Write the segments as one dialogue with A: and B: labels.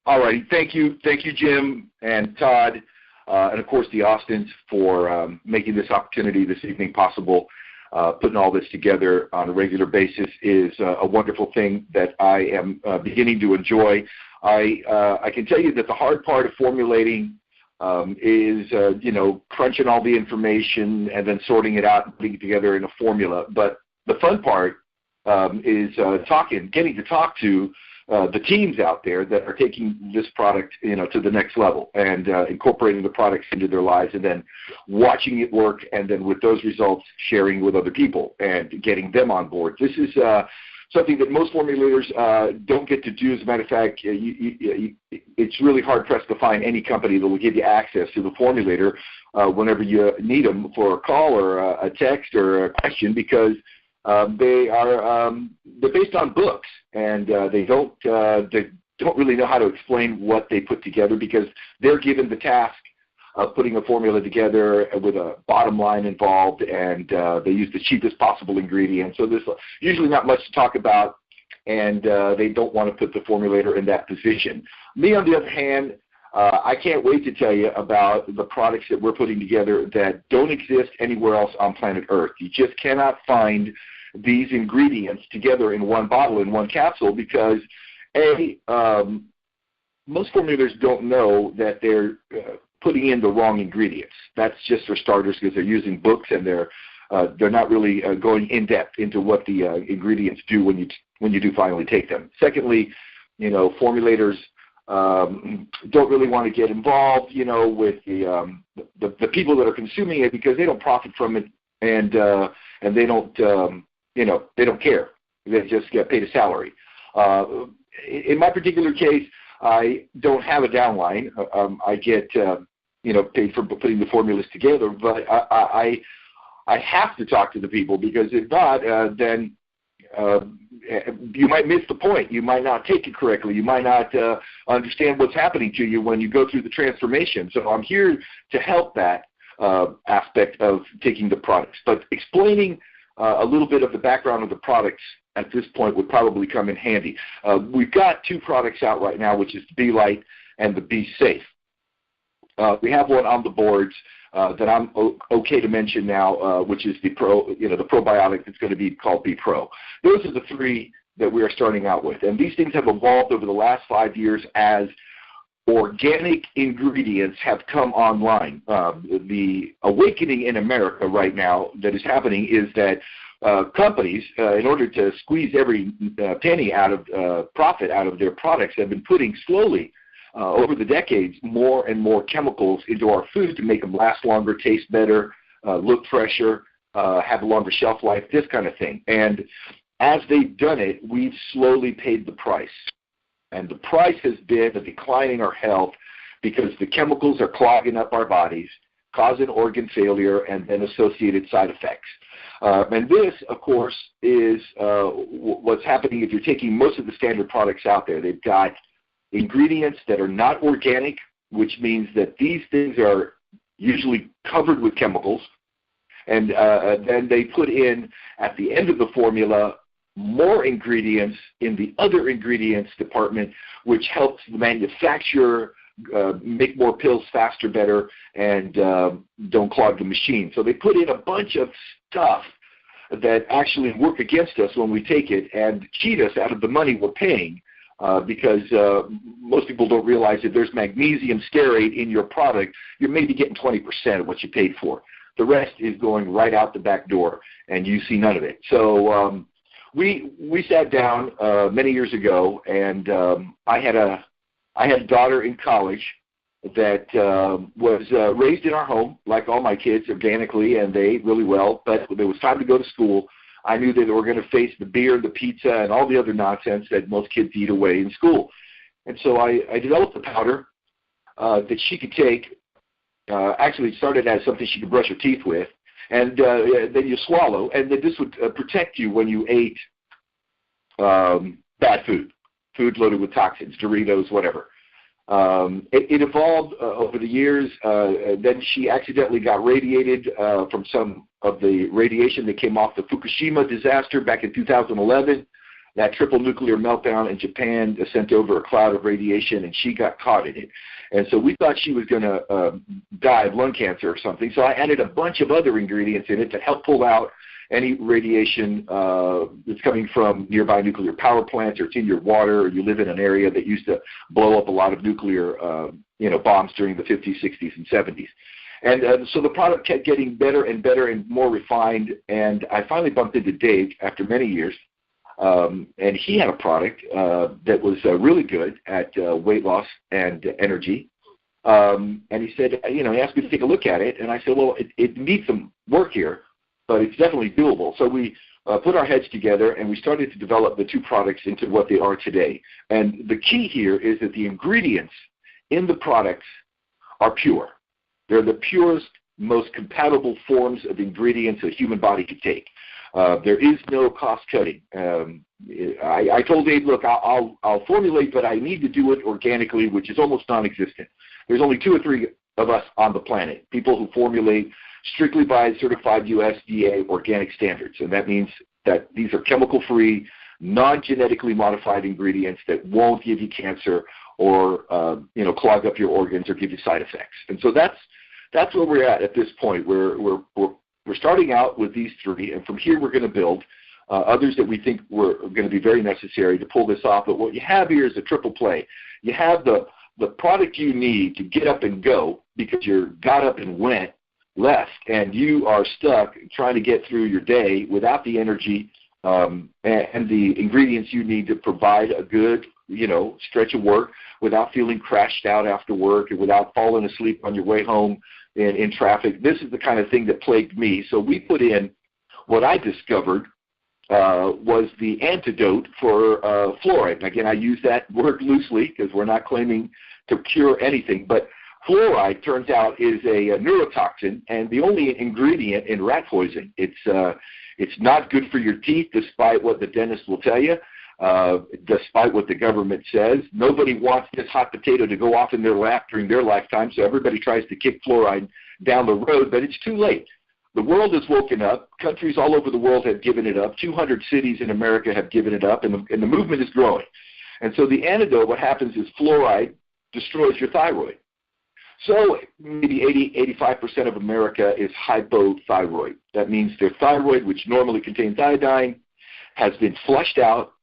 A: All righty. Thank you, Jim and Todd, and of course the Austins for making this opportunity this evening possible. Putting all this together on a regular basis is a wonderful thing that I am beginning to enjoy. I can tell you that the hard part of formulating is, crunching all the information and then sorting it out and putting it together in a formula. But the fun part is getting to talk to the teams out there that are taking this product, to the next level and incorporating the products into their lives and then watching it work and then with those results sharing with other people and getting them on board. This is something that most formulators don't get to do. As a matter of fact, it's really hard-pressed to find any company that will give you access to the formulator whenever you need them for a call or a text or a question, because they're based on books, and they don't really know how to explain what they put together because they're given the task of putting a formula together with a bottom line involved, and they use the cheapest possible ingredients. So there's usually not much to talk about, and they don't want to put the formulator in that position. Me, on the other hand, I can't wait to tell you about the products that we're putting together that don't exist anywhere else on planet Earth. You just cannot find these ingredients together in one bottle, in one capsule, because most formulators don't know that they're putting in the wrong ingredients. That's just for starters because they're using books and they're not really going in depth into what the ingredients do when you do finally take them. Secondly, formulators don't really want to get involved, with the people that are consuming it because they don't profit from it and they don't they don't care. They just get paid a salary. In my particular case, I don't have a downline. I get paid for putting the formulas together, but I have to talk to the people because if not, then you might miss the point. You might not take it correctly. You might not understand what's happening to you when you go through the transformation. So I'm here to help that aspect of taking the products. But explaining a little bit of the background of the products at this point would probably come in handy. We've got two products out right now, which is the Be Light and the Be Safe. We have one on the boards that I'm okay to mention now, which is the probiotic that's going to be called Be Pro. Those are the three that we are starting out with. And these things have evolved over the last 5 years as organic ingredients have come online. The awakening in America right now that is happening is that companies, in order to squeeze every penny out of profit out of their products, have been putting slowly over the decades more and more chemicals into our food to make them last longer, taste better, look fresher, have a longer shelf life, this kind of thing. And as they've done it, we've slowly paid the price. And the price has been a decline in our health because the chemicals are clogging up our bodies, causing organ failure and then associated side effects. And this, of course, is what's happening if you're taking most of the standard products out there. They've got ingredients that are not organic, which means that these things are usually covered with chemicals. And then they put in, at the end of the formula, more ingredients in the other ingredients department, which helps the manufacturer make more pills faster, better, and don't clog the machine. So they put in a bunch of stuff that actually work against us when we take it and cheat us out of the money we're paying because most people don't realize that there's magnesium stearate in your product. You're maybe getting 20% of what you paid for. The rest is going right out the back door, and you see none of it. So we sat down many years ago, and I had a daughter in college that was raised in our home, like all my kids, organically, and they ate really well. But when it was time to go to school, I knew that they were going to face the beer, the pizza, and all the other nonsense that most kids eat away in school. And so I developed a powder that she could take. Actually, it started as something she could brush her teeth with, and then you swallow, and then this would protect you when you ate bad food loaded with toxins, Doritos, whatever. It evolved over the years. Then she accidentally got radiated from some of the radiation that came off the Fukushima disaster back in 2011. that triple nuclear meltdown in Japan sent over a cloud of radiation, and she got caught in it. And so we thought she was going to die of lung cancer or something. So I added a bunch of other ingredients in it to help pull out any radiation that's coming from nearby nuclear power plants, or it's in your water, or you live in an area that used to blow up a lot of nuclear bombs during the 50s, 60s, and 70s. And so the product kept getting better and better and more refined, and I finally bumped into Dave after many years, and he had a product that was really good at weight loss and energy. And he said, he asked me to take a look at it, and I said, well, it needs some work here, but it's definitely doable. So we put our heads together, and we started to develop the two products into what they are today. And the key here is that the ingredients in the products are pure. They're the purest, most compatible forms of ingredients a human body could take. There is no cost cutting. I told Dave, look, I'll formulate, but I need to do it organically, which is almost non-existent. There's only 2 or 3 of us on the planet, people who formulate strictly by certified USDA organic standards. And that means that these are chemical-free, non-genetically modified ingredients that won't give you cancer or clog up your organs or give you side effects. And so that's where we're at this point. We're starting out with these 3, and from here we're going to build others that we think were going to be very necessary to pull this off. But what you have here is a triple play. You have the product you need to get up and go because you're got up and went left, and you are stuck trying to get through your day without the energy and the ingredients you need to provide a good stretch of work without feeling crashed out after work and without falling asleep on your way home in traffic. This is the kind of thing that plagued me. So we put in what I discovered was the antidote for fluoride. And again, I use that word loosely because we're not claiming to cure anything, but fluoride, turns out, is a neurotoxin and the only ingredient in rat poison. It's not good for your teeth, despite what the dentist will tell you, despite what the government says. Nobody wants this hot potato to go off in their lap during their lifetime, so everybody tries to kick fluoride down the road, but it's too late. The world has woken up. Countries all over the world have given it up. 200 cities in America have given it up, and the movement is growing. And so the antidote, what happens is fluoride destroys your thyroid. So maybe 80-85% of America is hypothyroid. That means their thyroid, which normally contains iodine, has been flushed out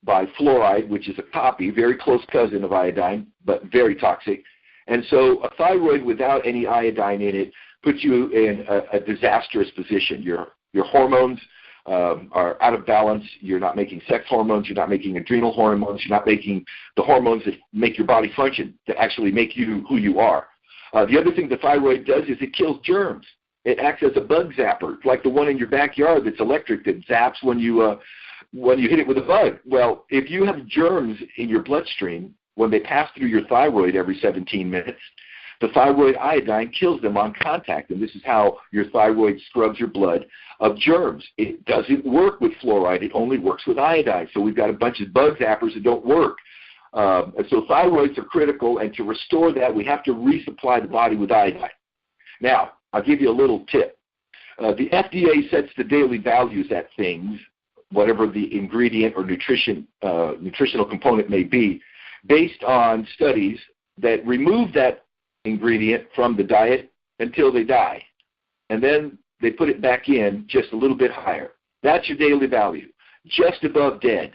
A: by fluoride, which is a copy, very close cousin of iodine, but very toxic. And so a thyroid without any iodine in it puts you in a disastrous position. Your hormones are out of balance. You're not making sex hormones. You're not making adrenal hormones. You're not making the hormones that make your body function, that actually make you who you are. The other thing the thyroid does is it kills germs. It acts as a bug zapper, like the one in your backyard that's electric that zaps when you hit it with a bug. Well, if you have germs in your bloodstream, when they pass through your thyroid every 17 minutes, the thyroid iodine kills them on contact, and this is how your thyroid scrubs your blood of germs. It doesn't work with fluoride. It only works with iodine. So we've got a bunch of bug zappers that don't work. And so thyroids are critical, and to restore that, we have to resupply the body with iodine. Now, I'll give you a little tip. The FDA sets the daily values at things, whatever the ingredient or nutritional component may be, based on studies that remove that ingredient from the diet until they die. And then they put it back in just a little bit higher. That's your daily value, just above dead.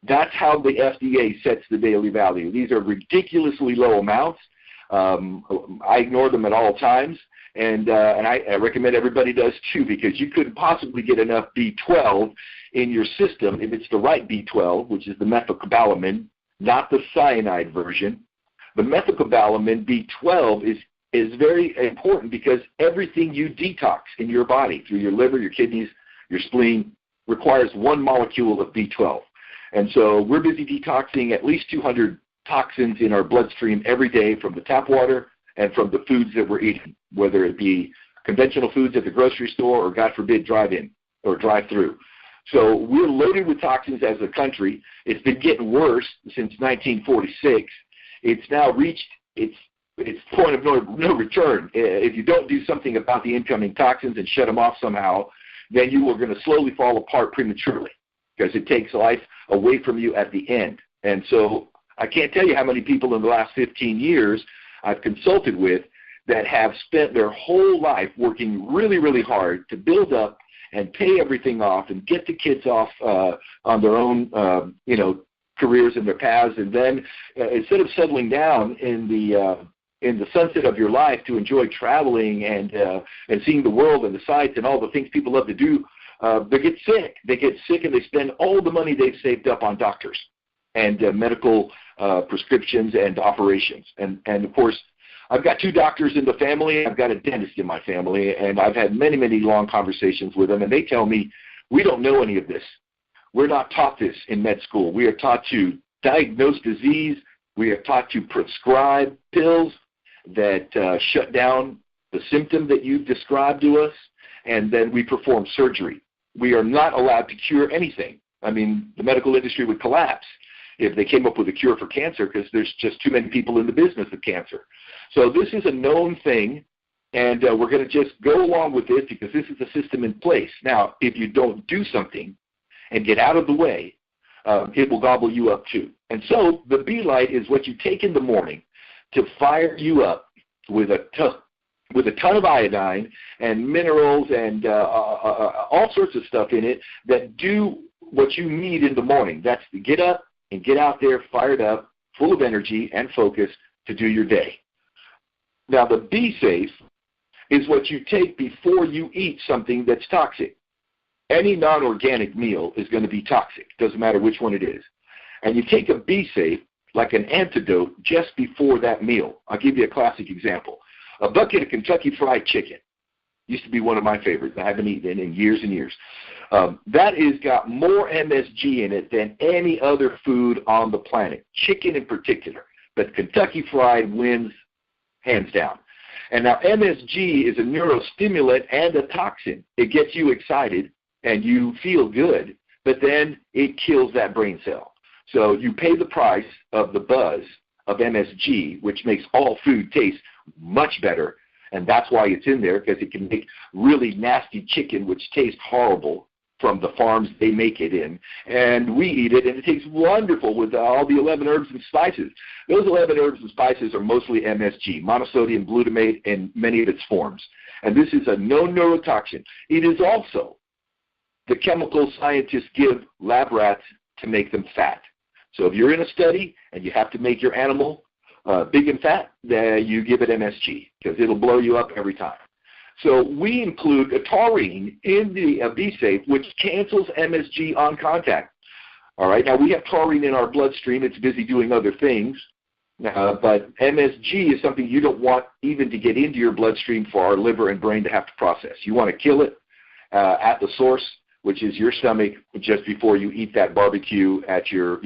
A: That's how the FDA sets the daily value. These are ridiculously low amounts. I ignore them at all times, and I recommend everybody does too, because you couldn't possibly get enough B12 in your system if it's the right B12, which is the methylcobalamin, not the cyanide version. The methylcobalamin B12 is very important because everything you detox in your body through your liver, your kidneys, your spleen requires one molecule of B12. And so we're busy detoxing at least 200 toxins in our bloodstream every day from the tap water and from the foods that we're eating, whether it be conventional foods at the grocery store or, God forbid, drive-in or drive-through. So we're loaded with toxins as a country. It's been getting worse since 1946. It's now reached its point of no return. If you don't do something about the incoming toxins and shut them off somehow, then you are going to slowly fall apart prematurely, because it takes life away from you at the end. And so I can't tell you how many people in the last 15 years I've consulted with that have spent their whole life working really, really hard to build up and pay everything off and get the kids off on their own, careers and their paths. And then instead of settling down in the sunset of your life to enjoy traveling and seeing the world and the sights and all the things people love to do, they get sick. They get sick and they spend all the money they've saved up on doctors and medical prescriptions and operations. And of course, I've got 2 doctors in the family. I've got a dentist in my family, and I've had many, many long conversations with them, and they tell me, we don't know any of this. We're not taught this in med school. We are taught to diagnose disease. We are taught to prescribe pills that shut down the symptom that you've described to us, and then we perform surgery. We are not allowed to cure anything. I mean, the medical industry would collapse if they came up with a cure for cancer because there's just too many people in the business of cancer. So this is a known thing, and we're going to just go along with this because this is a system in place. Now, if you don't do something and get out of the way, it will gobble you up too. And so the B-Light is what you take in the morning to fire you up with a ton of iodine and minerals and all sorts of stuff in it that do what you need in the morning. That's to get up and get out there fired up, full of energy and focus to do your day. Now, the B-Safe is what you take before you eat something that's toxic. Any non-organic meal is going to be toxic. Doesn't matter which one it is. And you take a B-Safe like an antidote just before that meal. I'll give you a classic example. A bucket of Kentucky Fried Chicken used to be one of my favorites. I haven't eaten it in years and years. That has got more MSG in it than any other food on the planet, chicken in particular. But Kentucky Fried wins hands down. And now MSG is a neurostimulant and a toxin. It gets you excited and you feel good, but then it kills that brain cell. So you pay the price of the buzz of MSG, which makes all food taste much better, and that's why it's in there, because it can make really nasty chicken, which tastes horrible from the farms they make it in, and we eat it, and it tastes wonderful with all the 11 herbs and spices. Those 11 herbs and spices are mostly MSG, monosodium glutamate in many of its forms, and this is a known neurotoxin. It is also the chemical scientists give lab rats to make them fat. So if you're in a study and you have to make your animal big and fat, then you give it MSG because it'll blow you up every time. So we include a taurine in the B-Safe, which cancels MSG on contact. All right, now we have taurine in our bloodstream. It's busy doing other things, but MSG is something you don't want even to get into your bloodstream for our liver and brain to have to process. You want to kill it at the source, which is your stomach, just before you eat that barbecue at your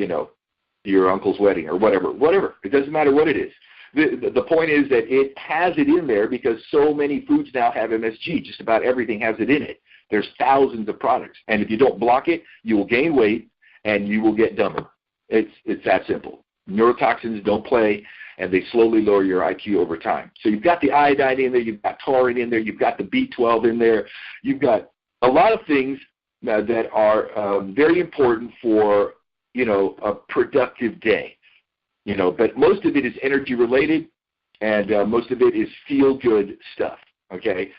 A: uncle's wedding or whatever. It doesn't matter what it is. The point is that it has it in there because so many foods now have MSG. Just about everything has it in it. There's thousands of products. And if you don't block it, you will gain weight and you will get dumber. It's that simple. Neurotoxins don't play, and they slowly lower your IQ over time. So you've got the iodine in there. You've got taurine in there. You've got the B12 in there. You've got a lot of things that are very important for, a productive day. But most of it is energy related, and most of it is feel-good stuff, okay?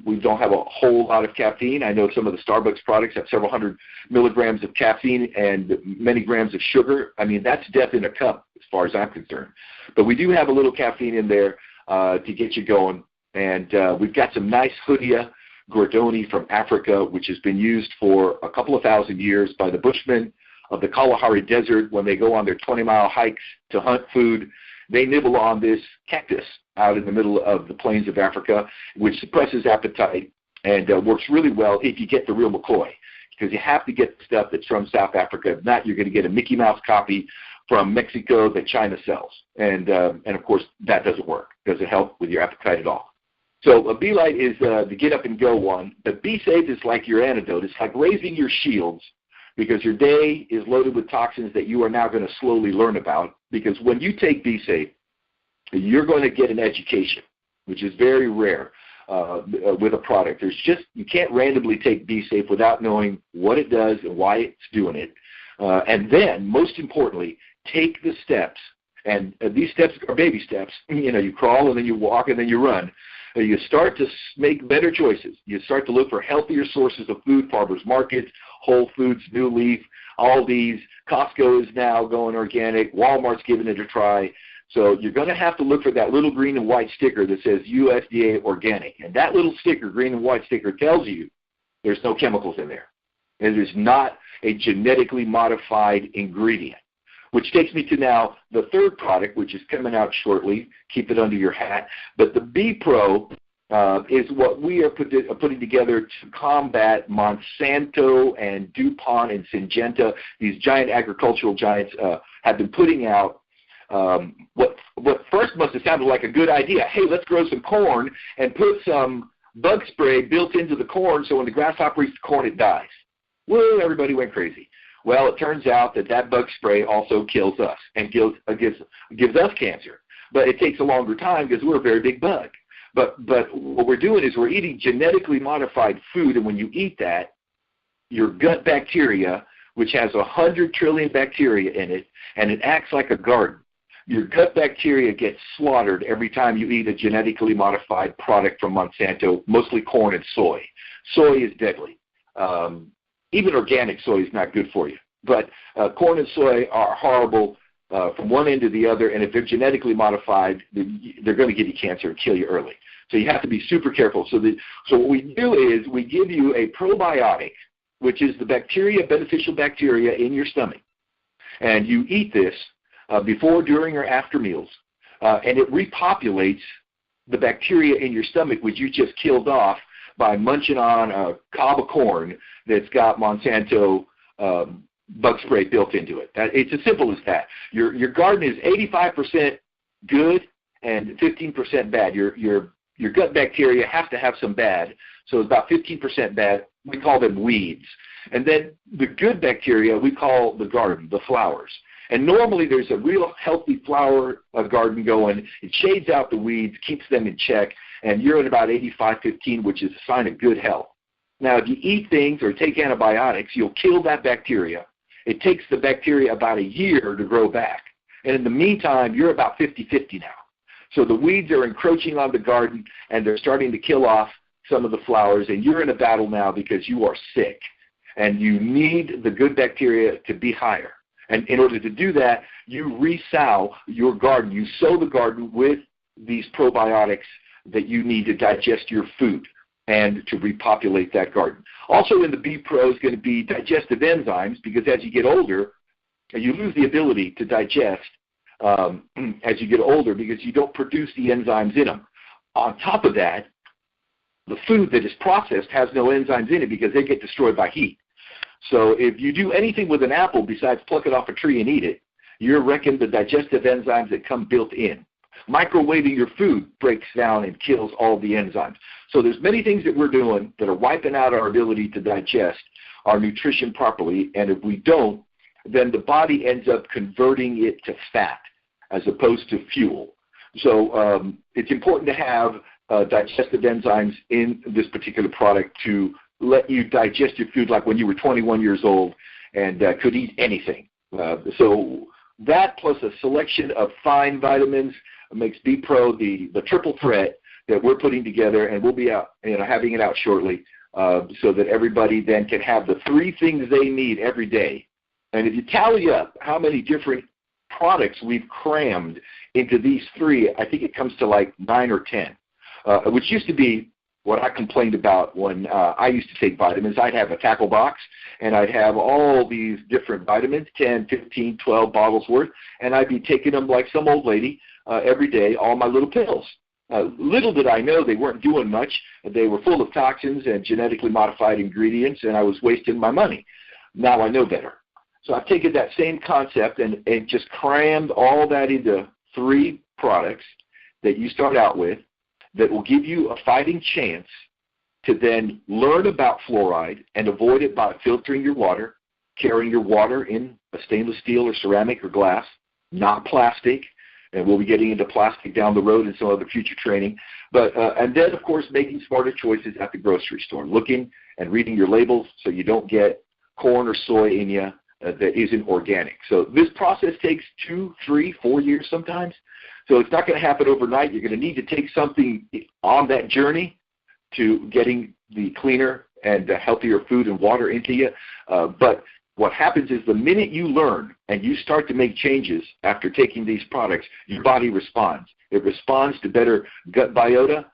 A: We don't have a whole lot of caffeine. I know some of the Starbucks products have several hundred milligrams of caffeine and many grams of sugar. I mean, that's death in a cup as far as I'm concerned. But we do have a little caffeine in there to get you going, and we've got some nice Hoodia Gordoni from Africa, which has been used for a couple of thousand years by the Bushmen of the Kalahari Desert. When they go on their 20-mile hikes to hunt food, they nibble on this cactus out in the middle of the plains of Africa, which suppresses appetite and works really well if you get the real McCoy, because you have to get the stuff that's from South Africa. If not, you're going to get a Mickey Mouse copy from Mexico that China sells. And of course, that doesn't work. Doesn't help with your appetite at all. So a B-Light is the get-up-and-go one. The B-Safe is like your antidote. It's like raising your shields, because your day is loaded with toxins that you are now going to slowly learn about. Because when you take B-Safe, you're going to get an education, which is very rare with a product. You can't randomly take B-Safe without knowing what it does and why it's doing it. And then, most importantly, take the steps. And these steps are baby steps. You crawl and then you walk and then you run. You start to make better choices. You start to look for healthier sources of food, farmers markets, Whole Foods, New Leaf, Aldi's, Costco is now going organic, Walmart's giving it a try. So you're going to have to look for that little green and white sticker that says USDA organic. And that little sticker, green and white sticker, tells you there's no chemicals in there. It is not a genetically modified ingredient. Which takes me to now the third product, which is coming out shortly. Keep it under your hat. But the B Pro is what we are putting together to combat Monsanto and DuPont and Syngenta. These giant agricultural giants have been putting out what first must have sounded like a good idea. Hey, let's grow some corn and put some bug spray built into the corn so when the grasshopper eats the corn, it dies. Well, everybody went crazy. Well, it turns out that bug spray also kills us and gives us cancer. But it takes a longer time because we're a very big bug. But what we're doing is we're eating genetically modified food, and when you eat that, your gut bacteria, which has 100 trillion bacteria in it, and it acts like a garden. Your gut bacteria gets slaughtered every time you eat a genetically modified product from Monsanto, mostly corn and soy. Soy is deadly. Even organic soy is not good for you. But corn and soy are horrible from one end to the other, and if they're genetically modified, they're going to give you cancer and kill you early. So you have to be super careful. So what we do is we give you a probiotic, which is the beneficial bacteria in your stomach. And you eat this before, during, or after meals, and it repopulates the bacteria in your stomach, which you just killed off by munching on a cob of corn that's got Monsanto bug spray built into it. It's as simple as that. Your garden is 85% good and 15% bad. Your gut bacteria have to have some bad, so it's about 15% bad. We call them weeds. And then the good bacteria we call the garden, the flowers. And normally there's a real healthy flower garden going. It shades out the weeds, keeps them in check, and you're at about 85-15, which is a sign of good health. Now, if you eat things or take antibiotics, you'll kill that bacteria. It takes the bacteria about a year to grow back. And in the meantime, you're about 50-50 now. So the weeds are encroaching on the garden, and they're starting to kill off some of the flowers, and you're in a battle now because you are sick. And you need the good bacteria to be higher. And in order to do that, you resow your garden. You sow the garden with these probiotics that you need to digest your food and to repopulate that garden. Also in the B Pro is going to be digestive enzymes, because as you get older, you lose the ability to digest as you get older because you don't produce the enzymes in them. On top of that, the food that is processed has no enzymes in it because they get destroyed by heat. So if you do anything with an apple besides pluck it off a tree and eat it, you're wrecking the digestive enzymes that come built in. Microwaving your food breaks down and kills all the enzymes. So there's many things that we're doing that are wiping out our ability to digest our nutrition properly, and if we don't, then the body ends up converting it to fat as opposed to fuel. So it's important to have digestive enzymes in this particular product to let you digest your food like when you were 21 years old and could eat anything. So that plus a selection of fine vitamins makes B Pro the triple threat that we're putting together, and we'll be out, having it out shortly, so that everybody then can have the three things they need every day. And if you tally up how many different products we've crammed into these three, I think it comes to like 9 or 10, which used to be what I complained about when I used to take vitamins. I'd have a tackle box, and I'd have all these different vitamins, 10, 15, 12 bottles worth, and I'd be taking them like some old lady every day, all my little pills. Little did I know they weren't doing much. They were full of toxins and genetically modified ingredients, and I was wasting my money. Now I know better. So I've taken that same concept and just crammed all that into three products that you start out with that will give you a fighting chance to then learn about fluoride and avoid it by filtering your water, carrying your water in a stainless steel or ceramic or glass, not plastic. And we'll be getting into plastic down the road in some other future training. But and then, of course, making smarter choices at the grocery store, looking and reading your labels so you don't get corn or soy in you that isn't organic. So this process takes 2, 3, 4 years sometimes. So it's not going to happen overnight. You're going to need to take something on that journey to getting the cleaner and healthier food and water into you. But what happens is the minute you learn and you start to make changes after taking these products, your body responds. It responds to better gut biota.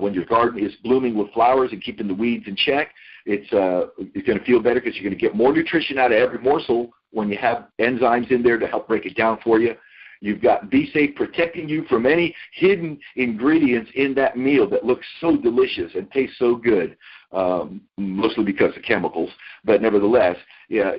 A: When your garden is blooming with flowers and keeping the weeds in check, it's going to feel better because you're going to get more nutrition out of every morsel when you have enzymes in there to help break it down for you. You've got Be Safe protecting you from any hidden ingredients in that meal that looks so delicious and tastes so good, mostly because of chemicals. But nevertheless, yeah,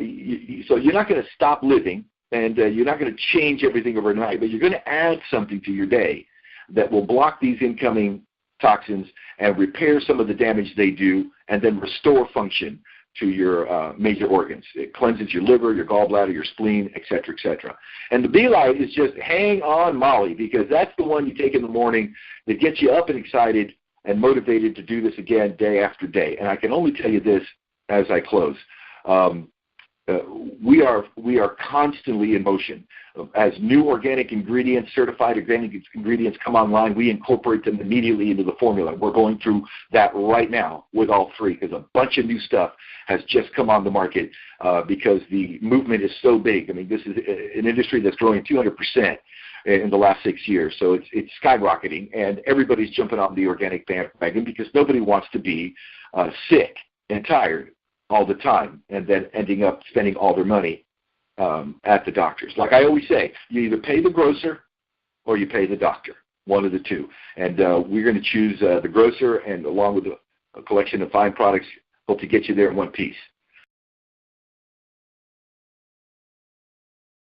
A: so you're not going to stop living, and you're not going to change everything overnight, but you're going to add something to your day that will block these incoming toxins and repair some of the damage they do, and then restore function to your major organs. It cleanses your liver, your gallbladder, your spleen, et cetera, et cetera. And the B-Light is just hang on Molly, because that's the one you take in the morning that gets you up and excited and motivated to do this again day after day. And I can only tell you this as I close. We are constantly in motion. As new organic ingredients, certified organic ingredients come online, we incorporate them immediately into the formula. We're going through that right now with all three, because a bunch of new stuff has just come on the market because the movement is so big. I mean, this is an industry that's growing 200% in the last 6 years. So it's skyrocketing, and everybody's jumping on the organic bandwagon because nobody wants to be sick and tired all the time and then ending up spending all their money at the doctors. Like I always say, you either pay the grocer or you pay the doctor, one of the two. And we're going to choose the grocer, and along with a collection of fine products, hope to get you there in one piece.